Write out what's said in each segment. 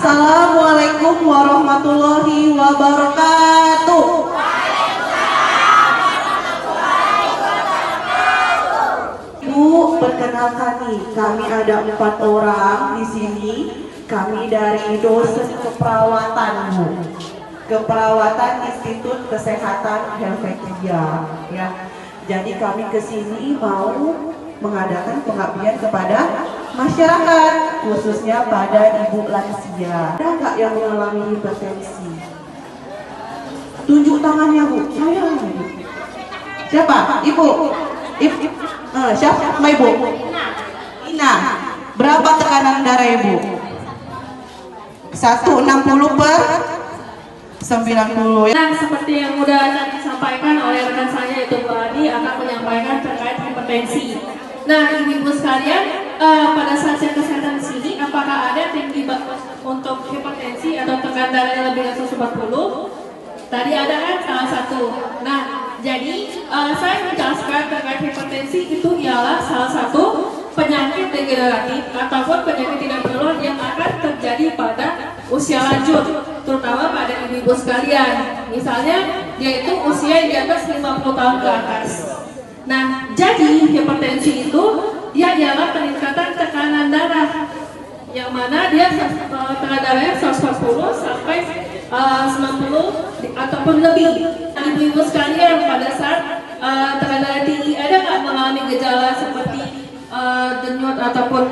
Assalamualaikum warahmatullahi wabarakatuh. Ibu, perkenalkan nih, kami ada 4 orang di sini. Kami dari dosen keperawatan, Bu. Keperawatan Institut Kesehatan Helvetia, ya. Jadi kami ke sini mau mengadakan pengabdian kepada masyarakat, khususnya pada ibu lansia. Ada nggak yang mengalami hipertensi? Tunjuk tangannya, Bu. Saya. Siapa? Ibu. Siapa Ibu? Ina. Berapa tekanan darah Ibu? 160 per 90. Nah, seperti yang sudah disampaikan oleh rekan saya itu Bu Adi akan menyampaikan terkait hipertensi. Nah, ibu-ibu sekalian, pada saat saya kesehatan di sini, apakah ada tinggi untuk hipertensi atau tekanan darahnya lebih dari 140? Tadi ada kan salah satu. Nah, jadi saya menjelaskan terkait hipertensi itu ialah salah satu penyakit degeneratif ataupun penyakit tidak menular yang akan terjadi pada usia lanjut, terutama pada ibu-ibu sekalian. Misalnya, yaitu usia di atas 50 tahun ke atas. Nah, jadi hipertensi itu dia ialah peningkatan tekanan darah, yang mana dia tekanan darahnya 140 sampai 90 ataupun lebih. Ibu-ibu sekalian, pada saat tekanan darah tinggi, ada nggak mengalami gejala seperti denyut ataupun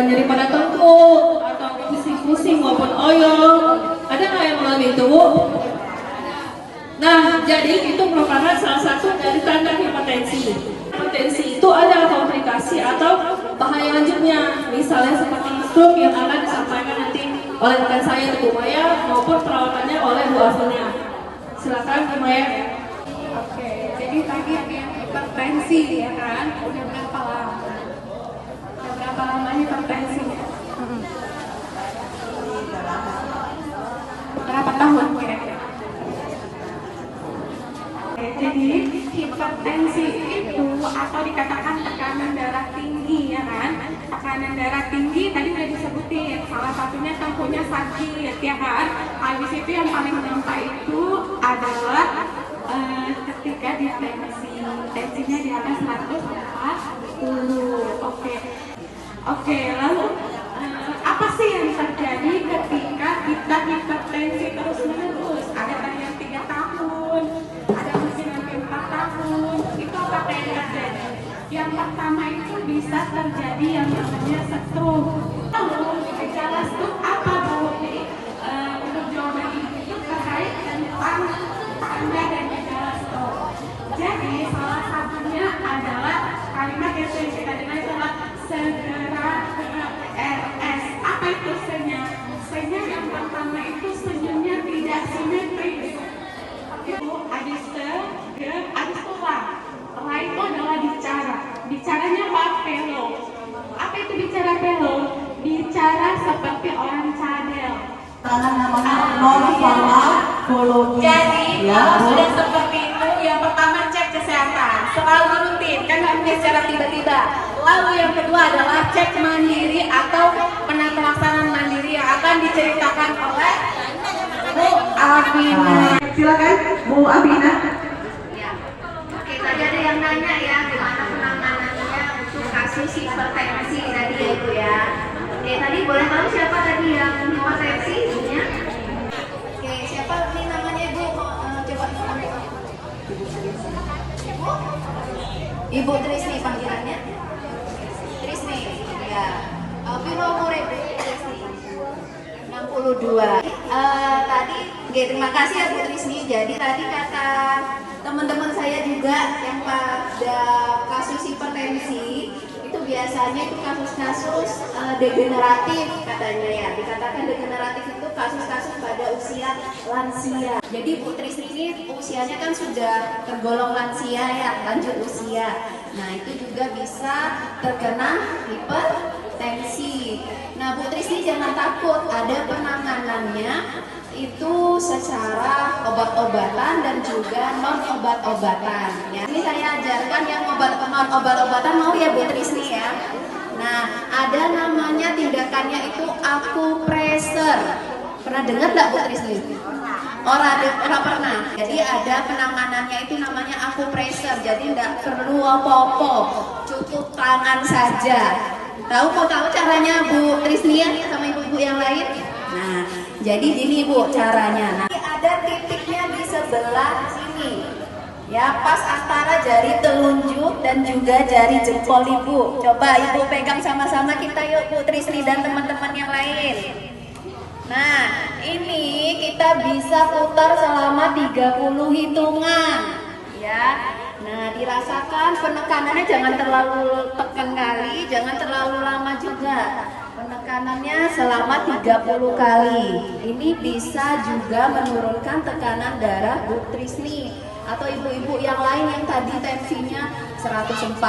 nyeri pada tengkuk atau pusing-pusing maupun oyong? Ada nggak yang mengalami itu, Bu? Nah, jadi itu merupakan salah satu dari tanda hipertensi. Hipertensi itu ada komplikasi atau bahaya lanjutnya, misalnya seperti stroke yang akan disampaikan nanti oleh rekan saya Bu Maya maupun perawatannya oleh Bu Afina. Silakan Bu Maya. Oke, jadi tadi yang hipertensi ya kan, udah berapa lama? Udah berapa lama hipertensinya? Berapa tahun kira-kira? Jadi hipertensi itu atau dikatakan tekanan darah tinggi ya kan, tekanan darah tinggi tadi udah disebutin, salah satunya tentunya sakit ya kan. Habis itu yang paling gampang itu adalah ketika distensi, tensinya di atas 140. Oke, lalu apa sih yang terjadi ketika kita hipertensi terus menerus? Ada yang 3 tahun, ada mungkin sampai 4 tahun. Itu apa yang terjadi? Yang pertama itu bisa terjadi yang namanya stroke. Lalu gejala stroke apa, Bu? Untuk jawaban itu terkait tentang tanda dan gejala stroke. Jadi salah satunya adalah kalimat yang sering kita dengar adalah segera ke RS. Apa itu senyum? Senyum yang pertama itu senyumnya tidak simetris. Itu ada ada tulang. Setelah itu adalah bicara. Bicaranya apa? Pelo. Apa itu bicara pelo? Bicara seperti orang cadel. Namanya non-farmakologi. Jadi ya, kalau sudah seperti itu, yang pertama cek kesehatan, selalu rutin, kan nggak bisa secara tiba-tiba. Lalu yang kedua adalah cek mandiri atau penata laksanaan mandiri yang akan diceritakan oleh Bu Afina. Silakan Bu Afina. Ya. Oke, tadi ada yang nanya ya, gimana penanganannya untuk kasus hipertensi tadi ya Bu ya. Oke, tadi boleh tahu siapa tadi yang hipertensi ibunya? Oke, siapa nih namanya Ibu? Coba Ibu Trisni panggilannya? Trisni, ya. Piro umurnya Bu Trisni? 62. Tadi, terima kasih ya Bu Trisni. Jadi tadi kata teman-teman saya juga yang pada kasus hipertensi itu biasanya itu kasus-kasus degeneratif katanya ya. Dikatakan degeneratif itu kasus-kasus pada usia lansia. Jadi Bu Trisni ini usianya kan sudah tergolong lansia ya, lanjut usia. Nah itu juga bisa terkena hipertensi. Nah Bu Trisni jangan takut, ada penanganannya itu secara obat-obatan dan juga non obat-obatan ya. Ini saya ajarkan yang non obat-obatan mau ya Bu Trisni ya. Nah ada namanya tindakannya itu akupressure. pressure. Pernah dengar nggak Bu Trisni? Orang pernah. Jadi ada penanganannya itu namanya akupressure. Jadi nggak perlu apa-apa, cukup tangan saja. Mau tahu caranya Bu Trisni ya sama ibu-ibu yang lain? Nah, jadi gini Bu caranya. Nah, ada titiknya di sebelah sini. Ya, pas antara jari telunjuk dan juga jari jempol Ibu. Coba Ibu pegang sama-sama kita yuk Bu Trisni dan teman-teman yang lain. Nah, ini kita bisa putar selama 30 hitungan. Ya. Nah, dirasakan penekanannya jangan terlalu tekan kali, jangan terlalu lama juga. Penekanannya selama 30 kali. Ini bisa juga menurunkan tekanan darah Bu Trisni atau ibu-ibu yang lain yang tadi tensinya 140,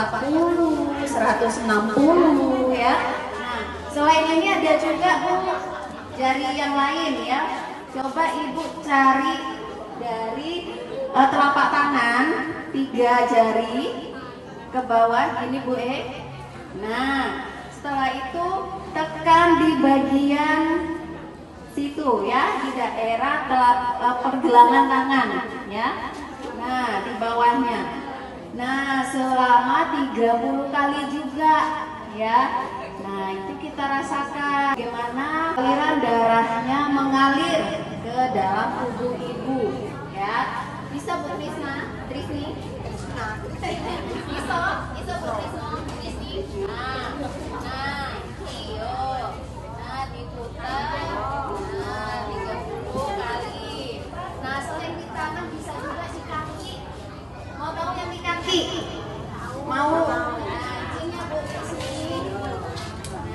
160 ya. Nah, selain ini ada juga Bu jari yang lain ya. Coba Ibu cari dari telapak tangan 3 jari ke bawah ini Bu Nah, setelah itu tekan di bagian situ ya, di daerah pergelangan tangan ya. Nah, di bawahnya. Nah, selama 30 kali juga ya. Nah, itu kita rasakan bagaimana aliran darahnya mengalir ke dalam tubuh Ibu ya. Bisa Bu Trisni? Nah, bisa Bu Trisni? Nah, iyo. Nah, diputar. Nah, 30 kali. Nah, selain di tangan bisa juga di kaki. Mau tahu yang di kaki? Mau? Nah, ini Bu Trisni.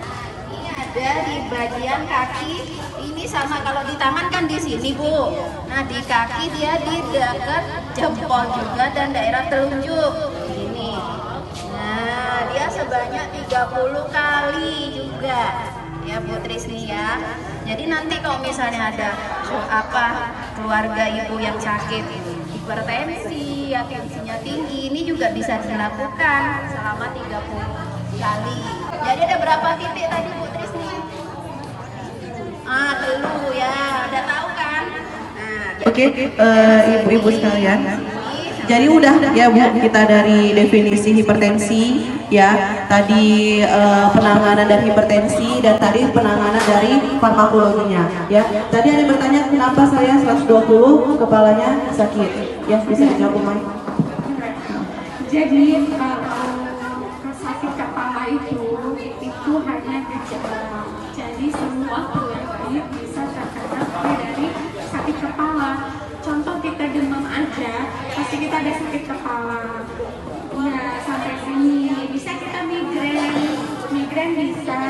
Nah, ini ada di bagian kaki. Ini sama kalau di tangan kan di sini Bu. Nah, di kaki dia di dekat jempol juga dan daerah telunjuk. Ini. Nah, dia sebanyak 30 kali juga. Ya Bu Trisni ya. Jadi nanti kalau misalnya ada keluarga Ibu yang sakit hipertensi, ya tensinya tinggi, ini juga bisa dilakukan selama 30 kali. Jadi ada berapa titik tadi Bu Trisni? Telu ya, udah tahu kan? Nah, Oke, ibu-ibu sekalian. Jadi udah ya Bu, kita dari definisi hipertensi ya, tadi penanganan dari hipertensi dan tadi penanganan dari farmakologinya ya. Tadi ada yang bertanya kenapa saya 120 kepalanya sakit ya, bisa dijawab Umay? Jadi sakit kepala itu hanya gejala. Jadi semua penyakit bisa terkena dari sakit kepala. Contoh kita demam aja, pasti kita ada sakit kepala. Nah, sampai sini bisa kita migrain bisa,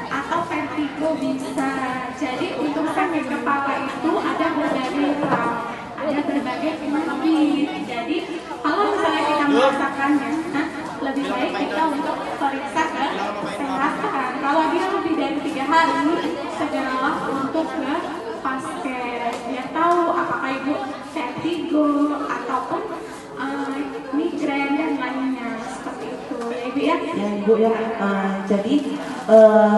atau vertigo bisa. Jadi untuk sakit kepala itu ada berbagai penyakit. Jadi kalau misalnya kita merasakannya, lebih baik kita untuk periksa ke kesehatan. Kalau dia lebih dari 3 hari, segeralah untuk ke paskes. Dia tahu apakah Ibu vertigo ataupun migrain dan lainnya seperti itu ya Ibu ya. Ya Ibu ya, jadi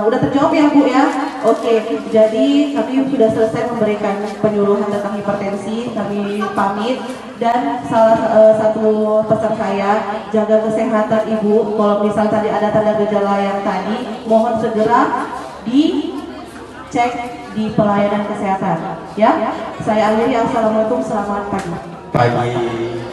udah terjawab ya Bu ya. Oke, jadi kami sudah selesai memberikan penyuluhan tentang hipertensi. Kami pamit dan salah satu pesan saya, jaga kesehatan Ibu. Kalau misal tadi ada tanda gejala yang tadi, mohon segera dicek di pelayanan kesehatan ya. Saya akhiri, assalamualaikum, selamat pagi.